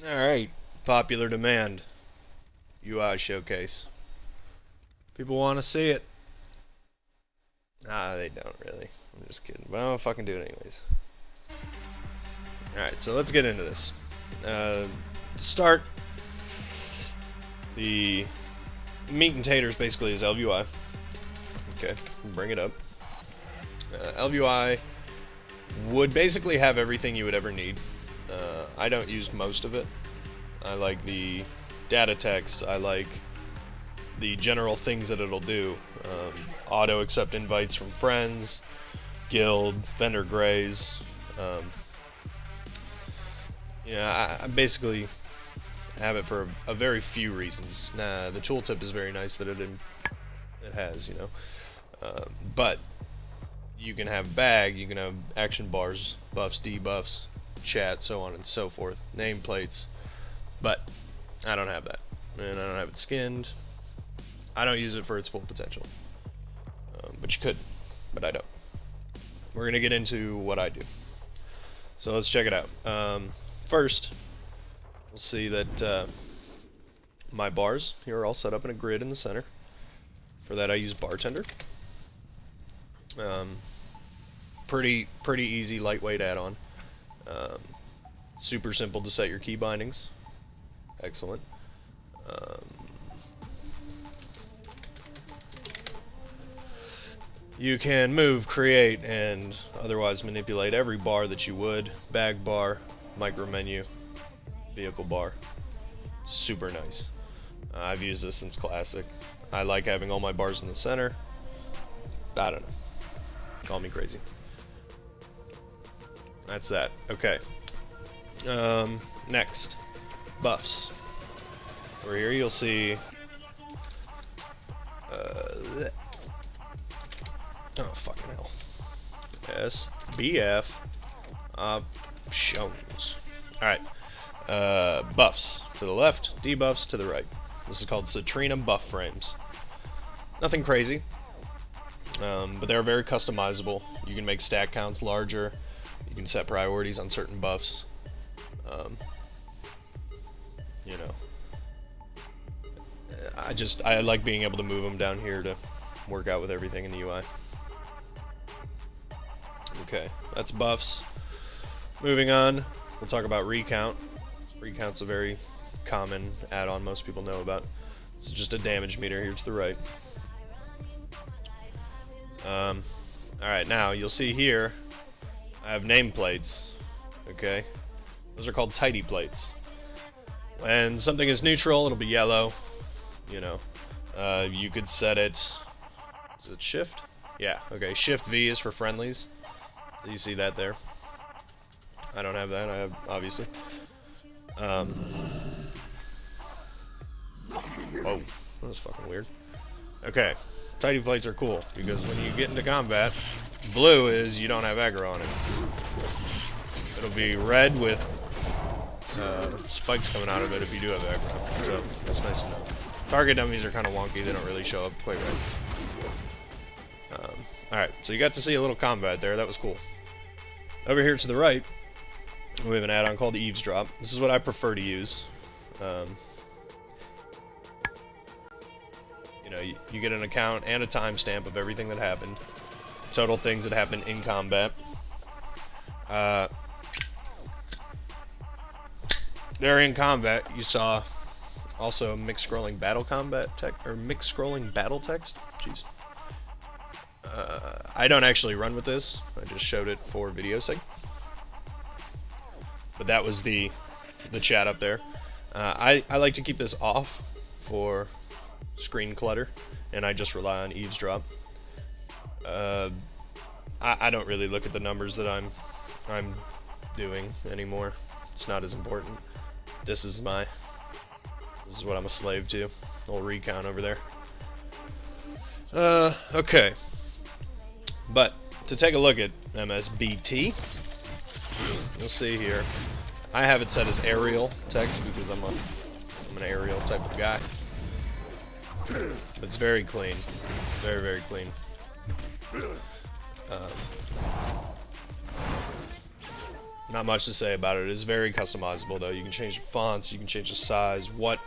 Alright, popular demand. UI showcase. People want to see it. Nah, they don't really. I'm just kidding. But I'll fucking do it anyways. Alright, so let's get into this. Start. The meat and taters basically is LUI. Okay, bring it up. LUI would basically have everything you would ever need. I don't use most of it. I like the data text. I like the general things that it'll do. Auto accept invites from friends, guild, vendor grays. I basically have it for a very few reasons. The tooltip is very nice that it has, but you can have bag, you can have action bars, buffs, debuffs, chat, so on and so forth, nameplates, but I don't have that, and I don't have it skinned. I don't use it for its full potential, but you could, but I don't. We're gonna get into what I do, so let's check it out. First, we'll see that my bars here are all set up in a grid in the center. For that I use bartender. Pretty easy, lightweight add-on. Super simple to set your key bindings. Excellent. You can move, create, and otherwise manipulate every bar that you would. Bag bar, micro menu, vehicle bar. Super nice. I've used this since Classic. I like having all my bars in the center. I don't know. Call me crazy. That's that. Okay. Next. Buffs. Over here you'll see... oh, fucking hell. SBF options. Alright. Buffs to the left, debuffs to the right. This is called Citrina buff frames. Nothing crazy, but they're very customizable. You can make stack counts larger. You can set priorities on certain buffs. I like being able to move them down here to work out with everything in the UI. Okay, that's buffs. Moving on, we'll talk about recount. Recount's a very common add-on most people know about. This is just a damage meter here to the right. Alright, now you'll see here I have nameplates. Okay, those are called tidy plates. When something is neutral, it'll be yellow. You could set it. Is it shift? Yeah. Okay. Shift V is for friendlies. So you see that there. I don't have that. I have obviously. Whoa, that was fucking weird. Okay, tidy plates are cool because when you get into combat, blue is you don't have aggro on it. It'll be red with spikes coming out of it if you do have aggro. So that's nice to know. Target dummies are kind of wonky; they don't really show up quite right. All right, so you got to see a little combat there. That was cool. Over here to the right, we have an add-on called Eavesdrop. This is what I prefer to use. You get an account and a timestamp of everything that happened. Total things that happened in combat. There in combat, you saw also mixed scrolling battle combat text, or mixed scrolling battle text. Jeez. I don't actually run with this. I just showed it for video sake. But that was the chat up there. I like to keep this off for screen clutter, and I just rely on Eavesdrop. I don't really look at the numbers that I'm doing anymore. It's not as important. This is what I'm a slave to. Old recount over there. Okay. But to take a look at MSBT, you'll see here, I have it set as Arial text because I'm an Arial type of guy. It's very clean, very, very clean. Not much to say about it. It's very customizable though. You can change the fonts, you can change the size, what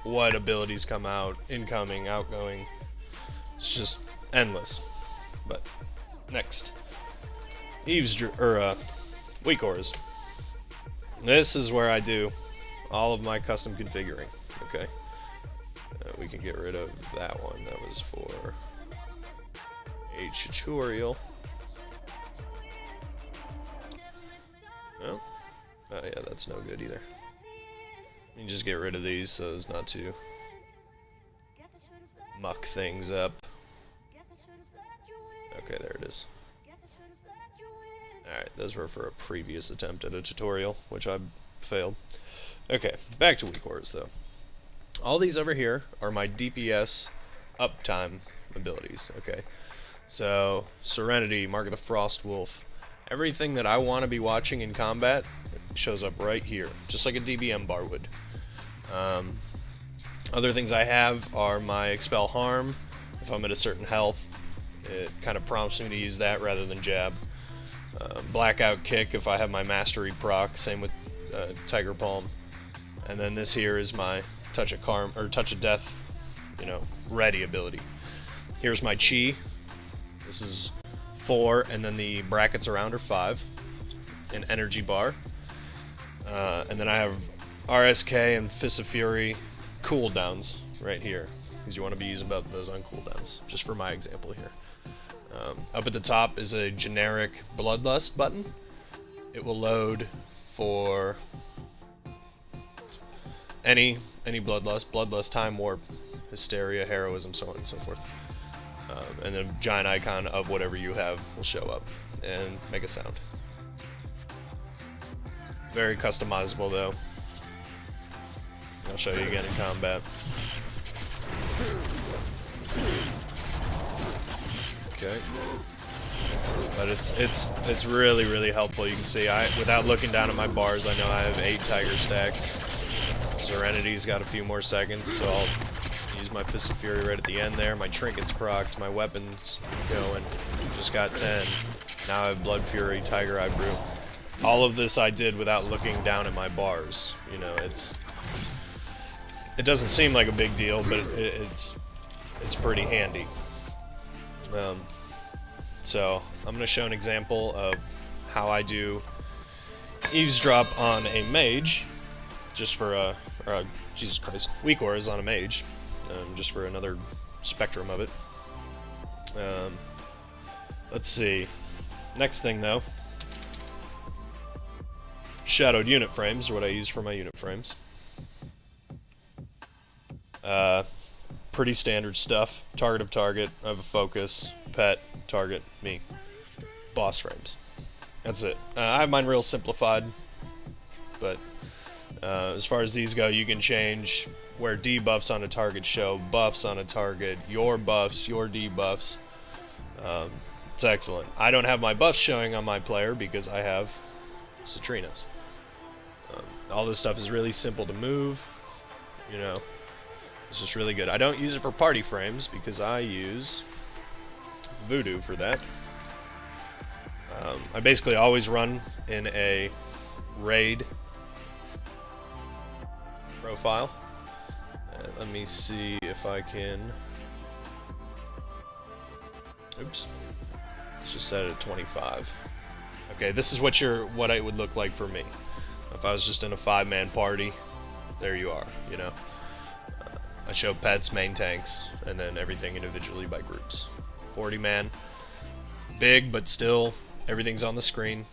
abilities come out, incoming, outgoing. It's just endless. But next, weak auras. This is where I do all of my custom configuring. Okay, we can get rid of that one. That was for a tutorial. Oh, yeah, that's no good either. You can just get rid of these so as not to muck things up. Okay, there it is. Alright, those were for a previous attempt at a tutorial, which I failed. Okay, back to weak auras though. All these over here are my DPS uptime abilities, okay? So, Serenity, Mark of the Frost Wolf, everything that I want to be watching in combat shows up right here, just like a DBM bar would. Other things I have are my Expel Harm. If I'm at a certain health, it kind of prompts me to use that rather than jab. Blackout Kick if I have my Mastery proc, same with Tiger Palm. And then this here is my Touch of Death, you know, ready ability. Here's my Chi. This is 4, and then the brackets around are 5. An energy bar. And then I have RSK and Fist of Fury cooldowns right here, because you want to be using both of those on cooldowns, just for my example here. Up at the top is a generic Bloodlust button. It will load for any Bloodlust, Time Warp, Hysteria, Heroism, so on and so forth. And the giant icon of whatever you have will show up and make a sound. Very customizable though. I'll show you again in combat. Okay. But it's really helpful. You can see without looking down at my bars, I know I have 8 Tiger stacks. Serenity's got a few more seconds, so I'll use my Fist of Fury right at the end there. My trinkets procced, my weapons going. Just got 10. Now I have Blood Fury, Tiger Eye Brew. All of this I did without looking down at my bars. You know, it doesn't seem like a big deal, but it's pretty handy. So I'm going to show an example of how I do eavesdrop on a mage, just for Jesus Christ, weak auras on a mage, just for another spectrum of it. Let's see. Next thing though, shadowed unit frames are what I use for my unit frames. Pretty standard stuff. Target of target, I have a focus, pet, target, me. Boss frames. That's it. I have mine real simplified, but as far as these go, you can change where debuffs on a target show, buffs on a target, your buffs, your debuffs. It's excellent. I don't have my buffs showing on my player because I have Citrinas. All this stuff is really simple to move, you know. It's just really good. I don't use it for party frames because I use Voodoo for that. I basically always run in a raid profile. Let me see if I can... Oops. Let's just set it at 25. Okay, this is what it would look like for me. If I was just in a 5-man party, there you are, you know. I show pets, main tanks, and then everything individually by groups. 40-man. Big, but still, everything's on the screen.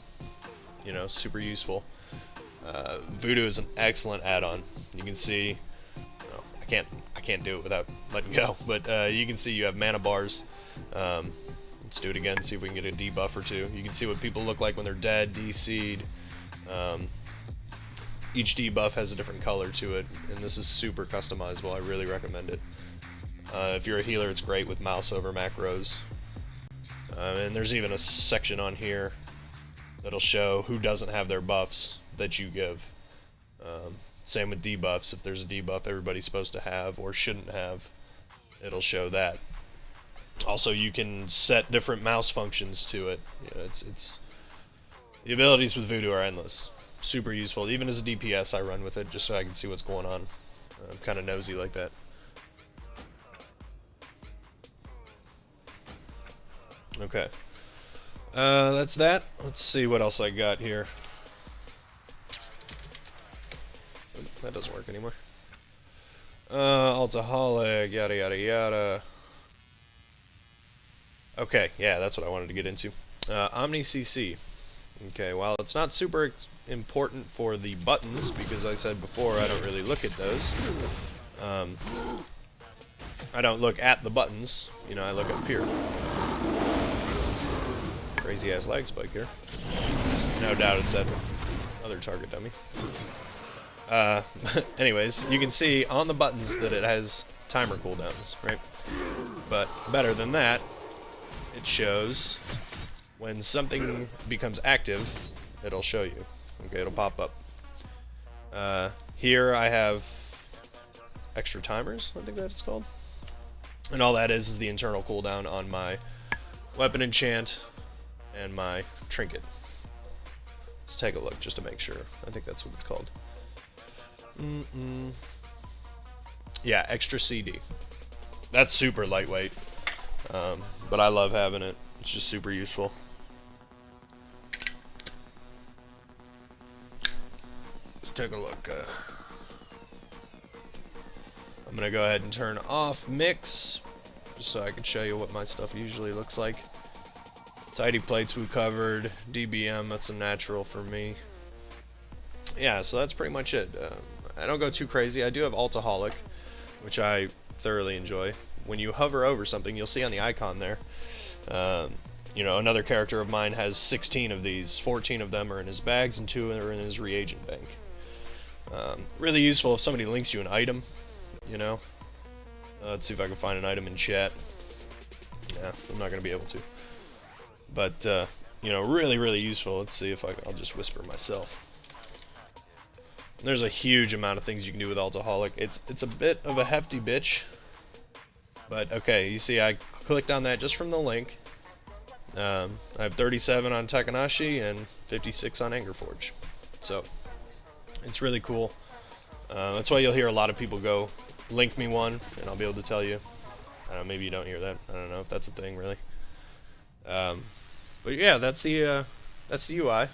You know, super useful. Voodoo is an excellent add-on. You can see... Oh, I can't do it without letting go, but you can see you have mana bars. Let's do it again, see if we can get a debuff or two. You can see what people look like when they're dead, DC'd. Each debuff has a different color to it, and this is super customizable. I really recommend it. If you're a healer, it's great with mouse over macros. And there's even a section on here that'll show who doesn't have their buffs that you give. Same with debuffs. If there's a debuff everybody's supposed to have or shouldn't have, it'll show that. Also, you can set different mouse functions to it. You know, The abilities with Voodoo are endless. Super useful. Even as a DPS, I run with it just so I can see what's going on. I'm kind of nosy like that. Okay. That's that. Let's see what else I got here. That doesn't work anymore. Altaholic, yada yada yada. Okay, yeah, that's what I wanted to get into. Omni CC. Okay, while it's not super important for the buttons, because I said before I don't really look at those. I don't look at the buttons, you know, I look up here. Crazy ass lag spike here. No doubt it's that other target dummy. Anyways, you can see on the buttons that it has timer cooldowns, right? But better than that, it shows when something becomes active, it'll show you. Okay, it'll pop up. Here I have extra timers, I think that's called. And all that is the internal cooldown on my weapon enchant and my trinket. Let's take a look just to make sure. I think that's what it's called. Yeah, extra CD. That's super lightweight, but I love having it. It's just super useful. Let's take a look. I'm gonna go ahead and turn off mix, just so I can show you what my stuff usually looks like. Tidy plates we covered, DBM, that's a natural for me. Yeah, so that's pretty much it. I don't go too crazy. I do have Altaholic, which I thoroughly enjoy. When you hover over something, you'll see on the icon there, you know, another character of mine has 16 of these. 14 of them are in his bags and 2 are in his reagent bank. Really useful if somebody links you an item, you know. Let's see if I can find an item in chat. Yeah, I'm not going to be able to. But, you know, really, really useful. Let's see if I'll just whisper myself. There's a huge amount of things you can do with Altaholic. It's a bit of a hefty bitch. But, okay, you see I clicked on that just from the link. I have 37 on Takanashi and 56 on Angerforge. So, it's really cool. That's why you'll hear a lot of people go, link me one, and I'll be able to tell you. I don't know, maybe you don't hear that. I don't know if that's a thing, really. But yeah, that's the UI.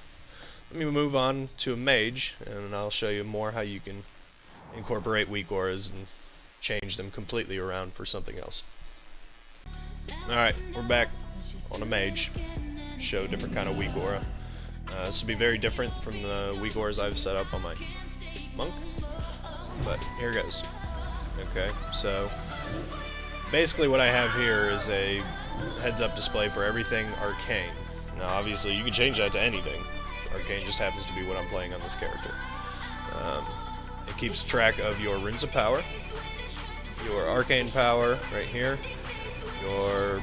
Let me move on to a mage, and I'll show you more how you can incorporate weak auras and change them completely around for something else. Alright, we're back on a mage. Show a different kind of weak aura. This will be very different from the weak auras I've set up on my monk, but here goes. Okay, so basically what I have here is a heads-up display for everything arcane. Now obviously you can change that to anything. Arcane just happens to be what I'm playing on this character. It keeps track of your runes of power, your arcane power right here, your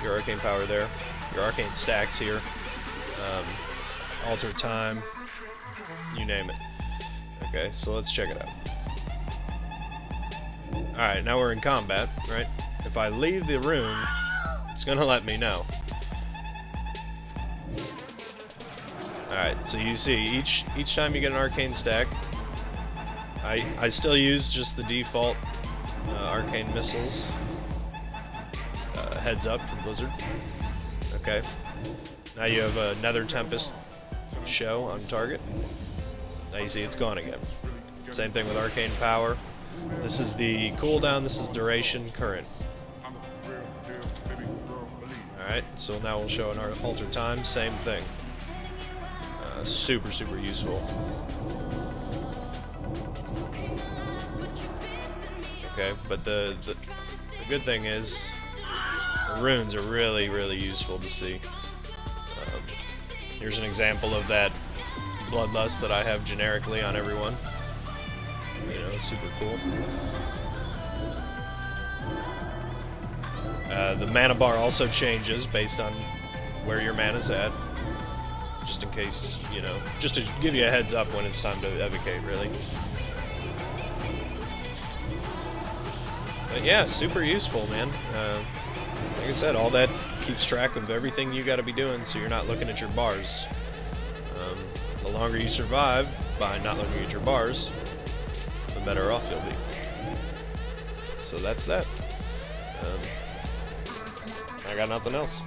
arcane power there, your arcane stacks here, alter time, you name it. Okay, so let's check it out. Alright, now we're in combat, right? If I leave the rune, it's gonna let me know. Alright, so you see, each time you get an arcane stack, I still use just the default arcane missiles heads up from Blizzard. Okay, now you have a Nether Tempest show on target. Now you see it's gone again. Same thing with arcane power. This is the cooldown, this is duration, current. Alright, so now we'll show an alter time, same thing. Super, super useful. Okay, but the good thing is the runes are really, really useful to see. Here's an example of that bloodlust that I have generically on everyone. You know, super cool. The mana bar also changes based on where your mana's at. Just in case, you know, just to give you a heads up when it's time to evocate, really. But yeah, super useful, man. Like I said, all that keeps track of everything you gotta be doing, so you're not looking at your bars. the longer you survive by not looking at your bars, the better off you'll be. So that's that. I got nothing else.